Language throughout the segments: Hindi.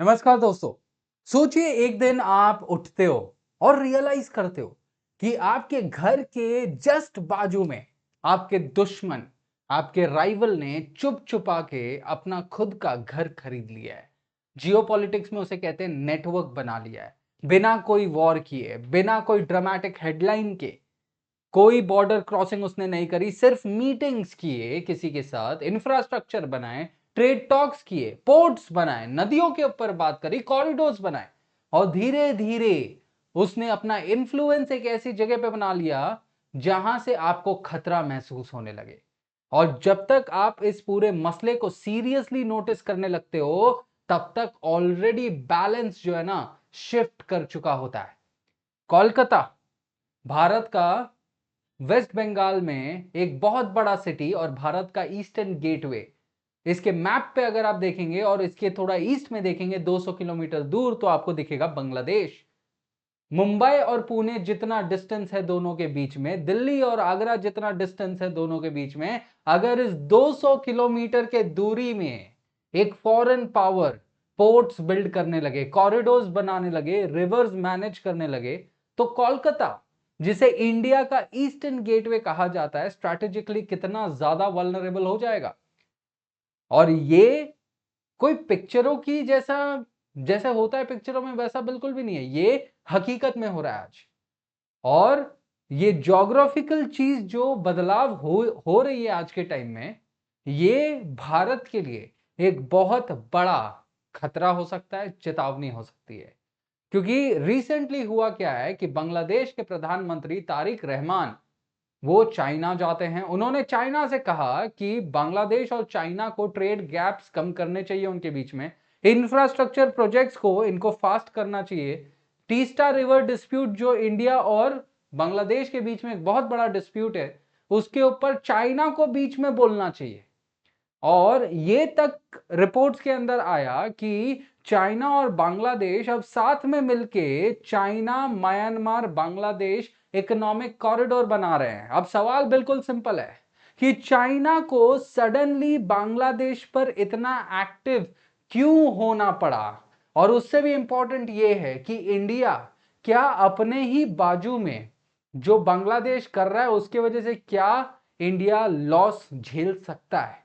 नमस्कार दोस्तों। सोचिए एक दिन आप उठते हो और रियलाइज करते हो कि आपके घर के जस्ट बाजू में आपके दुश्मन, आपके राइवल ने चुप चुपा के अपना खुद का घर खरीद लिया है। जियोपॉलिटिक्स में उसे कहते हैं नेटवर्क बना लिया है। बिना कोई वॉर किए, बिना कोई ड्रामेटिक हेडलाइन के, कोई बॉर्डर क्रॉसिंग उसने नहीं करी, सिर्फ मीटिंग्स किए किसी के साथ, इंफ्रास्ट्रक्चर बनाए, ट्रेड टॉक्स किए, पोर्ट्स बनाए, नदियों के ऊपर बात करी, कॉरिडोर्स बनाए और धीरे धीरे उसने अपना इन्फ्लुएंस एक ऐसी जगह पे बना लिया जहां से आपको खतरा महसूस होने लगे। और जब तक आप इस पूरे मसले को सीरियसली नोटिस करने लगते हो, तब तक ऑलरेडी बैलेंस जो है ना, शिफ्ट कर चुका होता है। कोलकाता भारत का वेस्ट बंगाल में एक बहुत बड़ा सिटी और भारत का ईस्टर्न गेटवे। इसके मैप पे अगर आप देखेंगे और इसके थोड़ा ईस्ट में देखेंगे 200 किलोमीटर दूर, तो आपको दिखेगा बांग्लादेश। मुंबई और पुणे जितना डिस्टेंस है दोनों के बीच में, दिल्ली और आगरा जितना डिस्टेंस है दोनों के बीच में, अगर इस 200 किलोमीटर के दूरी में एक फॉरेन पावर पोर्ट्स बिल्ड करने लगे, कॉरिडोर्स बनाने लगे, रिवर्स मैनेज करने लगे, तो कोलकाता, जिसे इंडिया का ईस्टर्न गेटवे कहा जाता है, स्ट्रैटेजिकली कितना ज्यादा वल्नरेबल हो जाएगा। और ये कोई पिक्चरों की जैसा जैसे होता है पिक्चरों में, वैसा बिल्कुल भी नहीं है। ये हकीकत में हो रहा है आज। और ये ज्योग्राफिकल चीज जो बदलाव हो रही है आज के टाइम में, ये भारत के लिए एक बहुत बड़ा खतरा हो सकता है, चेतावनी हो सकती है। क्योंकि रिसेंटली हुआ क्या है कि बांग्लादेश के प्रधानमंत्री तारिक रहमान वो चाइना जाते हैं। उन्होंने चाइना से कहा कि बांग्लादेश और चाइना को ट्रेड गैप्स कम करने चाहिए उनके बीच में, इंफ्रास्ट्रक्चर प्रोजेक्ट्स को इनको फास्ट करना चाहिए। टीस्टा रिवर डिस्प्यूट जो इंडिया और बांग्लादेश के बीच में एक बहुत बड़ा डिस्प्यूट है, उसके ऊपर चाइना को बीच में बोलना चाहिए। और ये तक रिपोर्ट्स के अंदर आया कि चाइना और बांग्लादेश अब साथ में मिलके China Myanmar Bangladesh economic corridor बना रहे हैं। अब सवाल बिल्कुल सिंपल है कि चाइना को सडनली बांग्लादेश पर इतना एक्टिव क्यों होना पड़ा। और उससे भी इंपॉर्टेंट यह है कि इंडिया क्या अपने ही बाजू में जो बांग्लादेश कर रहा है उसके वजह से क्या इंडिया लॉस झेल सकता है।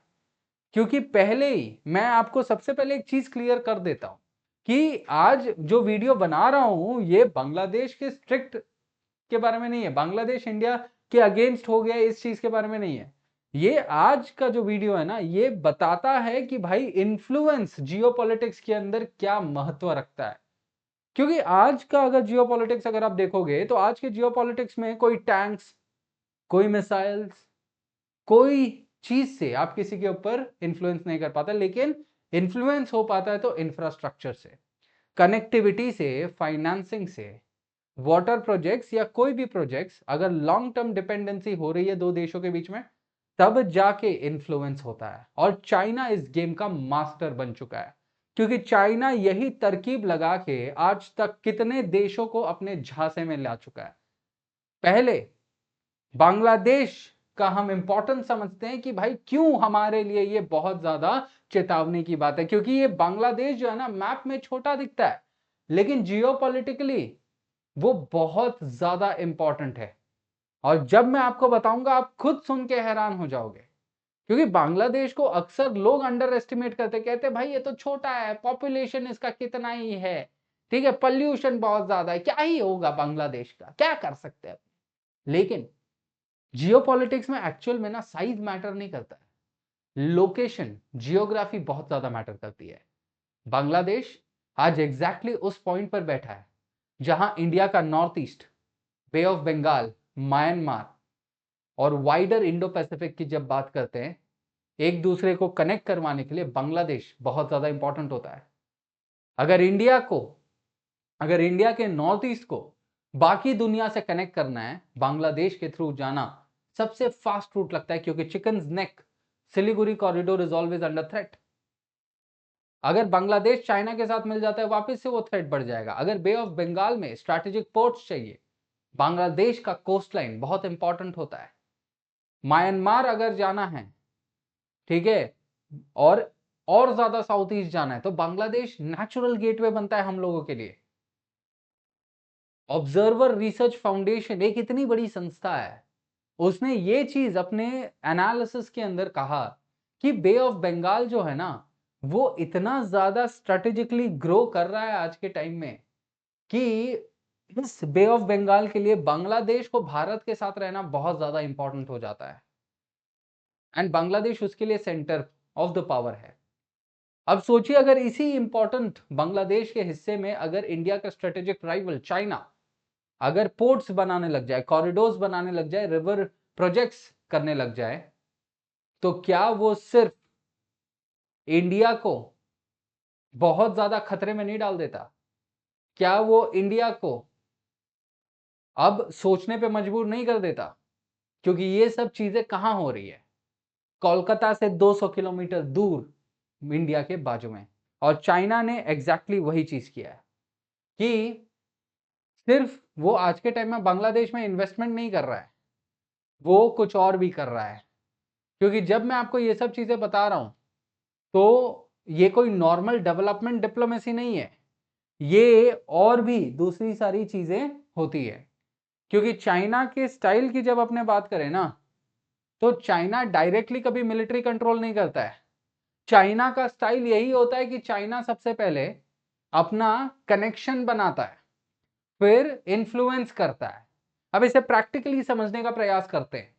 क्योंकि पहले ही मैं आपको सबसे पहले एक चीज क्लियर कर देता हूं कि आज जो वीडियो बना रहा हूं ये बांग्लादेश के स्ट्रिक्ट के बारे में नहीं है, बांग्लादेश इंडिया के अगेंस्ट हो गया इस चीज के बारे में नहीं है। ये आज का जो वीडियो है ना, ये बताता है कि भाई इन्फ्लुएंस जियोपॉलिटिक्स के अंदर क्या महत्व रखता है। क्योंकि आज का अगर जियोपॉलिटिक्स अगर आप देखोगे तो आज के जियोपॉलिटिक्स में कोई टैंक्स, कोई मिसाइल्स, कोई चीज से आप किसी के ऊपर इंफ्लुएंस नहीं कर पाता, लेकिन इंफ्लुएंस हो पाता है तो इंफ्रास्ट्रक्चर से, कनेक्टिविटी से, फाइनेंसिंग से। वाटर प्रोजेक्ट्स या कोई भी प्रोजेक्ट्स अगर लॉन्ग टर्म डिपेंडेंसी हो रही है दो देशों के बीच में, तब जाके इंफ्लुएंस होता है। और चाइना इस गेम का मास्टर बन चुका है। क्योंकि चाइना यही तरकीब लगा के आज तक कितने देशों को अपने झांसे में ला चुका है। पहले बांग्लादेश का हम इंपॉर्टेंस समझते हैं कि भाई क्यों हमारे लिए ये बहुत ज्यादा चेतावनी की बात है, क्योंकि ये बांग्लादेश जो है ना मैप में छोटा दिखता है, लेकिन जियोपॉलिटिकली वो बहुत ज्यादा इंपॉर्टेंट है। और जब मैं आपको बताऊंगा आप खुद सुन के हैरान हो जाओगे। क्योंकि बांग्लादेश को अक्सर लोग अंडर एस्टिमेट करते, कहते भाई ये तो छोटा है, पॉपुलेशन इसका कितना ही है, ठीक है, पॉल्यूशन बहुत ज्यादा है, क्या ही होगा बांग्लादेश का, क्या कर सकते हैं। लेकिन जियोपॉलिटिक्स में एक्चुअल में ना साइज मैटर नहीं करता है, लोकेशन, जियोग्राफी बहुत ज्यादा मैटर करती है। बांग्लादेश आज एग्जैक्टली उस पॉइंट पर बैठा है जहां इंडिया का north east, bay of Bengal, Myanmar और वाइडर इंडो पैसिफिक की जब बात करते हैं, एक दूसरे को कनेक्ट करवाने के लिए बांग्लादेश बहुत ज्यादा इंपॉर्टेंट होता है। अगर इंडिया को, अगर इंडिया के नॉर्थ ईस्ट को बाकी दुनिया से कनेक्ट करना है, बांग्लादेश के थ्रू जाना सबसे फास्ट रूट लगता है। क्योंकि chicken neck Siliguri corridor is always under threat. अगर बांग्लादेश चाइना के साथ मिल जाता है वापस से वो थ्रेट बढ़ जाएगा। अगर बे ऑफ बंगाल में स्ट्रैटेजिक पोर्ट्स चाहिए, बांग्लादेश का कोस्ट लाइन बहुत इंपॉर्टेंट होता है। म्यांमार अगर जाना है, ठीक है, और और ज्यादा साउथ ईस्ट जाना है, तो बांग्लादेश नेचुरल गेटवे बनता है हम लोगों के लिए। ऑब्जर्वर रिसर्च फाउंडेशन एक इतनी बड़ी संस्था है, उसने ये चीज अपने एनालिसिस के अंदर कहा कि बे ऑफ बंगाल जो है ना, वो इतना ज्यादा स्ट्रेटेजिकली ग्रो कर रहा है आज के टाइम में कि इस बे ऑफ बंगाल के लिए बांग्लादेश को भारत के साथ रहना बहुत ज्यादा इंपॉर्टेंट हो जाता है, एंड बांग्लादेश उसके लिए सेंटर ऑफ द पावर है। अब सोचिए, अगर इसी इंपॉर्टेंट बांग्लादेश के हिस्से में अगर इंडिया का स्ट्रेटेजिक राइवल चाइना अगर पोर्ट्स बनाने लग जाए, कॉरिडोर्स बनाने लग जाए, रिवर प्रोजेक्ट्स करने लग जाए, तो क्या वो सिर्फ इंडिया को बहुत ज्यादा खतरे में नहीं डाल देता? क्या वो इंडिया को अब सोचने पे मजबूर नहीं कर देता? क्योंकि ये सब चीजें कहां हो रही है? कोलकाता से 200 किलोमीटर दूर इंडिया के बाजू में। और चाइना ने एग्जैक्टली वही चीज किया है कि सिर्फ वो आज के टाइम में बांग्लादेश में इन्वेस्टमेंट नहीं कर रहा है, वो कुछ और भी कर रहा है। क्योंकि जब मैं आपको ये सब चीजें बता रहा हूं, तो ये कोई नॉर्मल डेवलपमेंट डिप्लोमेसी नहीं है, ये और भी दूसरी सारी चीजें होती है। क्योंकि चाइना के स्टाइल की जब अपने बात करें ना, तो चाइना डायरेक्टली कभी मिलिट्री कंट्रोल नहीं करता है। चाइना का स्टाइल यही होता है कि चाइना सबसे पहले अपना कनेक्शन बनाता है, फिर इन्फ्लुएंस करता है। अब इसे प्रैक्टिकली समझने का प्रयास करते हैं।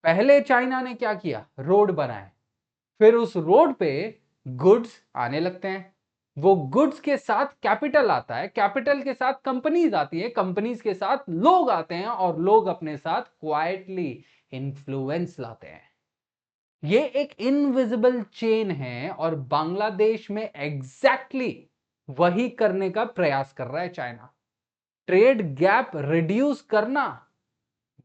पहले चाइना ने क्या किया? रोड बनाए, फिर उस रोड पे गुड्स आने लगते हैं, वो गुड्स के साथ कैपिटल आता है, कैपिटल के साथ कंपनीज आती है, कंपनीज के साथ लोग आते हैं, और लोग अपने साथ क्वाइटली इन्फ्लुएंस लाते हैं। ये एक इनविजिबल चेन है, और बांग्लादेश में एग्जैक्टली वही करने का प्रयास कर रहा है चाइना। ट्रेड गैप रिड्यूस करना,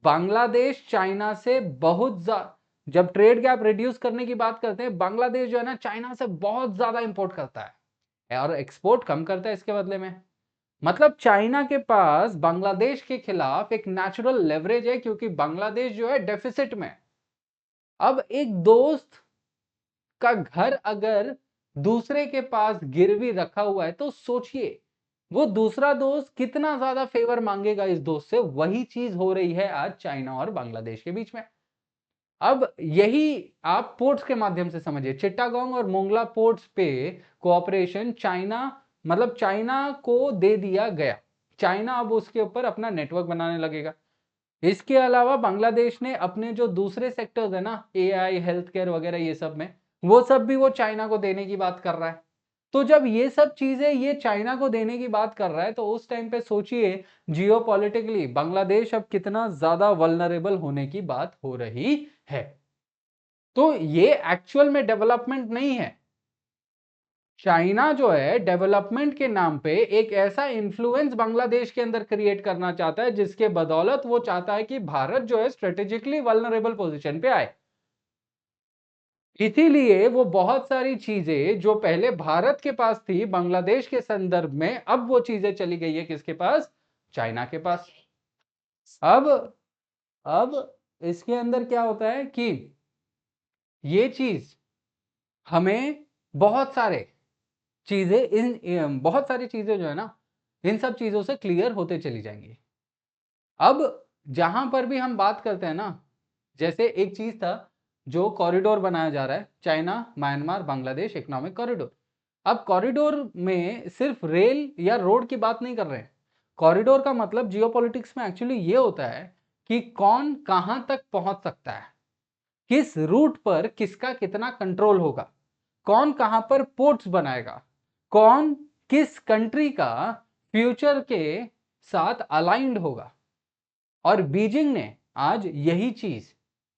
बांग्लादेश चाइना से बहुत ज्यादा, जब ट्रेड गैप रिड्यूस करने की बात करते हैं, बांग्लादेश जो है ना चाइना से बहुत ज्यादा इंपोर्ट करता है और एक्सपोर्ट कम करता है इसके बदले में। मतलब चाइना के पास बांग्लादेश के खिलाफ एक नेचुरल लेवरेज है, क्योंकि बांग्लादेश जो है डेफिसिट में। अब एक दोस्त का घर अगर दूसरे के पास गिरवी रखा हुआ है, तो सोचिए वो दूसरा दोस्त कितना ज्यादा फेवर मांगेगा इस दोस्त से। वही चीज हो रही है आज चाइना और बांग्लादेश के बीच में। अब यही आप पोर्ट्स के माध्यम से समझिए, चिट्टागोंग और मोंगला पोर्ट्स पे कोऑपरेशन चाइना, मतलब चाइना को दे दिया गया। चाइना अब उसके ऊपर अपना नेटवर्क बनाने लगेगा। इसके अलावा बांग्लादेश ने अपने जो दूसरे सेक्टर्स है ना, एआई, हेल्थ केयर वगैरह, ये सब में वो सब भी वो चाइना को देने की बात कर रहा है। तो जब ये सब चीजें ये चाइना को देने की बात कर रहा है, तो उस टाइम पे सोचिए जियोपॉलिटिकली बांग्लादेश अब कितना ज्यादा वल्नरेबल होने की बात हो रही है। तो ये एक्चुअल में डेवलपमेंट नहीं है। चाइना जो है डेवलपमेंट के नाम पे एक ऐसा इन्फ्लुएंस बांग्लादेश के अंदर क्रिएट करना चाहता है, जिसके बदौलत वो चाहता है कि भारत जो है स्ट्रेटेजिकली वल्नरेबल पोजीशन पे आए। इसीलिए वो बहुत सारी चीजें जो पहले भारत के पास थी बांग्लादेश के संदर्भ में, अब वो चीजें चली गई है किसके पास? चाइना के पास। अब अब इसके अंदर क्या होता है कि ये चीज हमें बहुत सारी चीजें जो है ना, इन सब चीजों से क्लियर होते चली जाएंगी। अब जहां पर भी हम बात करते हैं ना, जैसे एक चीज था जो कॉरिडोर बनाया जा रहा है, China Myanmar Bangladesh economic corridor. अब कॉरिडोर में सिर्फ रेल या रोड की बात नहीं कर रहे हैं। कॉरिडोर का मतलब जियोपॉलिटिक्स में एक्चुअली ये होता है कि कौन कहां तक पहुंच सकता है, किस रूट पर किसका कितना कंट्रोल होगा, कौन कहां पर पोर्ट्स बनाएगा, कौन किस कंट्री का फ्यूचर के साथ अलाइंड होगा। और बीजिंग ने आज यही चीज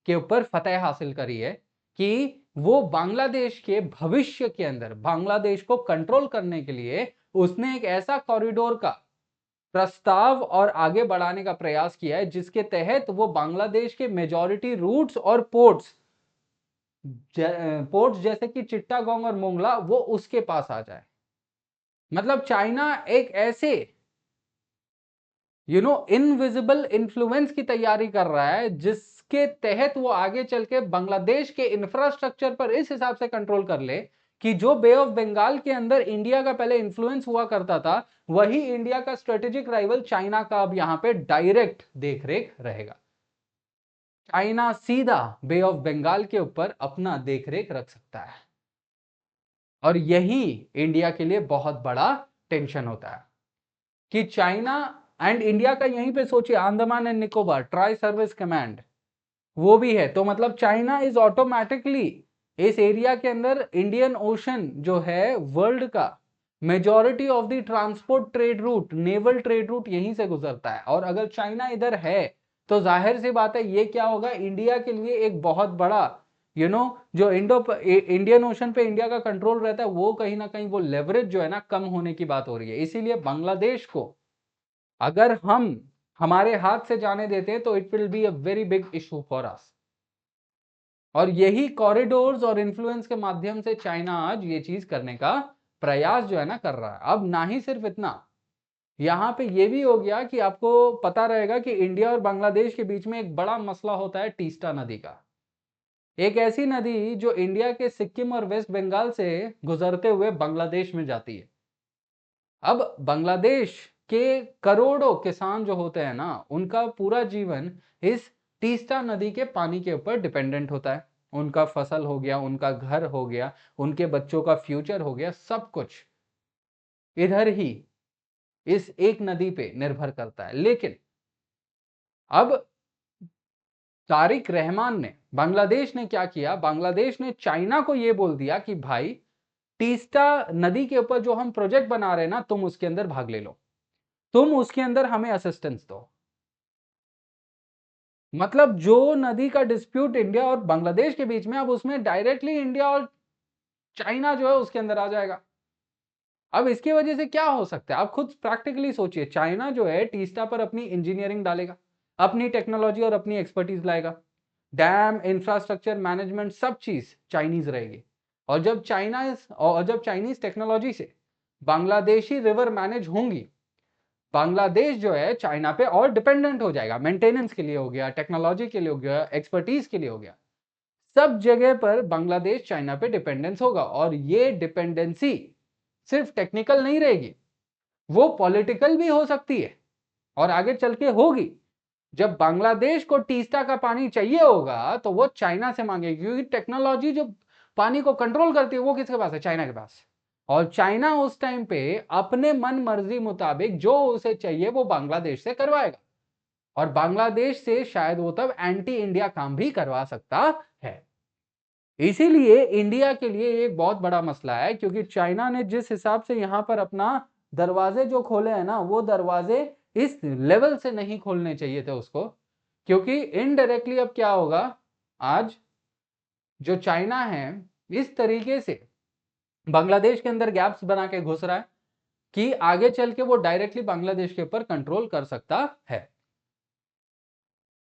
के ऊपर फतेह हासिल करी है कि वो बांग्लादेश के भविष्य के अंदर बांग्लादेश को कंट्रोल करने के लिए उसने एक ऐसा कॉरिडोर का प्रस्ताव और आगे बढ़ाने का प्रयास किया है, जिसके तहत वो बांग्लादेश के मेजॉरिटी रूट्स और पोर्ट्स जैसे कि चिट्टागोंग और मोंगला वो उसके पास आ जाए। मतलब चाइना एक ऐसे इनविजिबल इन्फ्लुएंस की तैयारी कर रहा है, जिसके तहत वो आगे चल के बांग्लादेश के इंफ्रास्ट्रक्चर पर इस हिसाब से कंट्रोल कर ले कि जो बे ऑफ बंगाल के अंदर इंडिया का पहले इंफ्लुएंस हुआ करता था, वही इंडिया का स्ट्रेटेजिक राइवल चाइना का अब यहां पे डायरेक्ट देखरेख रहेगा। चाइना सीधा बे ऑफ बंगाल के ऊपर अपना देखरेख रख सकता है, और यही इंडिया के लिए बहुत बड़ा टेंशन होता है कि चाइना एंड इंडिया का, यहीं पे सोचिए, Andaman and Nicobar tri service command वो भी है, तो मतलब चाइना इज ऑटोमेटिकली इस एरिया के अंदर, इंडियन ओशन जो है वर्ल्ड का majority of the transport trade route, naval trade route यहीं से गुजरता है, और अगर चाइना इधर है तो जाहिर सी बात है ये क्या होगा, इंडिया के लिए एक बहुत बड़ा जो इंडियन ओशन पे इंडिया का कंट्रोल रहता है, वो कहीं ना कहीं वो लेवरेज जो है ना कम होने की बात हो रही है। इसीलिए बांग्लादेश को अगर हम हमारे हाथ से जाने देते हैं तो it will be a very big issue for us, और यही कॉरिडोर्स और इन्फ्लुएंस के माध्यम से चाइना आज ये चीज करने का प्रयास जो है ना कर रहा है। अब ना ही सिर्फ इतना, यहां पे ये भी हो गया कि आपको पता रहेगा कि इंडिया और बांग्लादेश के बीच में एक बड़ा मसला होता है तीस्ता नदी का, एक ऐसी नदी जो इंडिया के सिक्किम और वेस्ट बंगाल से गुजरते हुए बांग्लादेश में जाती है। अब बांग्लादेश के करोड़ों किसान जो होते हैं ना, उनका पूरा जीवन इस तीस्ता नदी के पानी के ऊपर डिपेंडेंट होता है। उनका फसल हो गया, उनका घर हो गया, उनके बच्चों का फ्यूचर हो गया, सब कुछ इधर ही इस एक नदी पे निर्भर करता है। लेकिन अब तारिक रहमान ने, बांग्लादेश ने क्या किया, बांग्लादेश ने चाइना को यह बोल दिया कि भाई तीस्ता नदी के ऊपर जो हम प्रोजेक्ट बना रहे हैं ना, तुम उसके अंदर भाग ले लो, तुम उसके अंदर हमें असिस्टेंस दो। मतलब जो नदी का डिस्प्यूट इंडिया और बांग्लादेश के बीच में, अब उसमें डायरेक्टली इंडिया और चाइना जो है उसके अंदर आ जाएगा। अब इसकी वजह से क्या हो सकता है, आप खुद प्रैक्टिकली सोचिए, चाइना जो है तीस्ता पर अपनी इंजीनियरिंग डालेगा, अपनी टेक्नोलॉजी और अपनी एक्सपर्टीज लाएगा, डैम इंफ्रास्ट्रक्चर मैनेजमेंट सब चीज चाइनीज रहेगी, और जब चाइनीज टेक्नोलॉजी से बांग्लादेशी रिवर मैनेज होंगी, बांग्लादेश जो है चाइना पे और डिपेंडेंट हो जाएगा, मेंटेनेंस के लिए हो गया, टेक्नोलॉजी के लिए हो गया, एक्सपर्टीज के लिए हो गया, सब जगह पर बांग्लादेश चाइना पे डिपेंडेंस होगा। और ये डिपेंडेंसी सिर्फ टेक्निकल नहीं रहेगी, वो पॉलिटिकल भी हो सकती है, और आगे चल के होगी। जब बांग्लादेश को तीस्ता का पानी चाहिए होगा तो वो चाइना से मांगेगी, क्योंकि टेक्नोलॉजी जो पानी को कंट्रोल करती है वो किसके पास है, चाइना के पास। और चाइना उस टाइम पे अपने मन मर्जी मुताबिक जो उसे चाहिए वो बांग्लादेश से करवाएगा, और बांग्लादेश से शायद वो तब एंटी इंडिया काम भी करवा सकता है। इसीलिए इंडिया के लिए एक बहुत बड़ा मसला है, क्योंकि चाइना ने जिस हिसाब से यहां पर अपना दरवाजे जो खोले हैं ना, वो दरवाजे इस लेवल से नहीं खोलने चाहिए थे उसको, क्योंकि इनडायरेक्टली अब क्या होगा, आज जो चाइना है इस तरीके से बांग्लादेश के अंदर गैप्स बना के घुस रहा है कि आगे चल के वो डायरेक्टली बांग्लादेश के ऊपर कंट्रोल कर सकता है।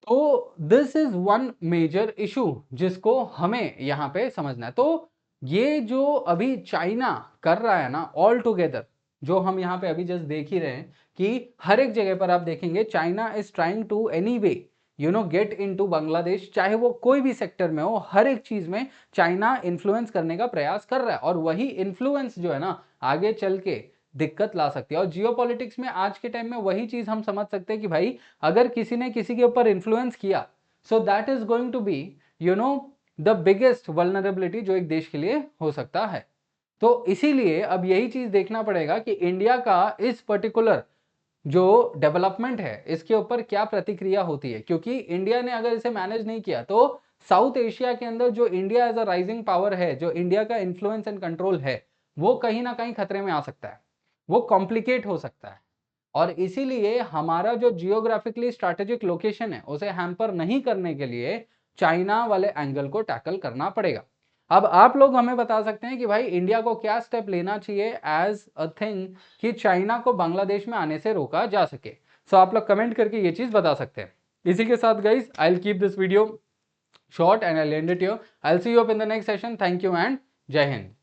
तो this is one major issue जिसको हमें यहां पे समझना है। तो ये जो अभी चाइना कर रहा है ना, ऑल टुगेदर जो हम यहां पे अभी जस्ट देख ही रहे हैं कि हर एक जगह पर आप देखेंगे China is trying to any way get in to Bangladesh, चाहे वो कोई भी सेक्टर में हो, हर एक चीज में चाइना इन्फ्लुएंस करने का प्रयास कर रहा है, और वही इन्फ्लुएंस जो है ना आगे चल के दिक्कत ला सकती है। और जियोपॉलिटिक्स में आज के टाइम में वही चीज हम समझ सकते हैं कि भाई अगर किसी ने किसी के ऊपर इन्फ्लुएंस किया, so that is going to be the biggest vulnerability जो एक देश के लिए हो सकता है। तो इसीलिए अब यही चीज देखना पड़ेगा कि इंडिया का इस पर्टिकुलर जो डेवलपमेंट है इसके ऊपर क्या प्रतिक्रिया होती है, क्योंकि इंडिया ने अगर इसे मैनेज नहीं किया तो साउथ एशिया के अंदर जो India as a rising power है, जो इंडिया का इन्फ्लुएंस एंड कंट्रोल है, वो कहीं ना कहीं खतरे में आ सकता है, वो कॉम्प्लिकेट हो सकता है। और इसीलिए हमारा जो जियोग्राफिकली स्ट्रैटेजिक लोकेशन है उसे हैम्पर नहीं करने के लिए चाइना वाले एंगल को टैकल करना पड़ेगा। अब आप लोग हमें बता सकते हैं कि भाई इंडिया को क्या स्टेप लेना चाहिए एज अ थिंग कि चाइना को बांग्लादेश में आने से रोका जा सके। सो आप लोग कमेंट करके ये चीज बता सकते हैं। इसी के साथ guys I will keep this video short and I'll end it here. I'll see you up in the next session. Thank you and Jai Hind.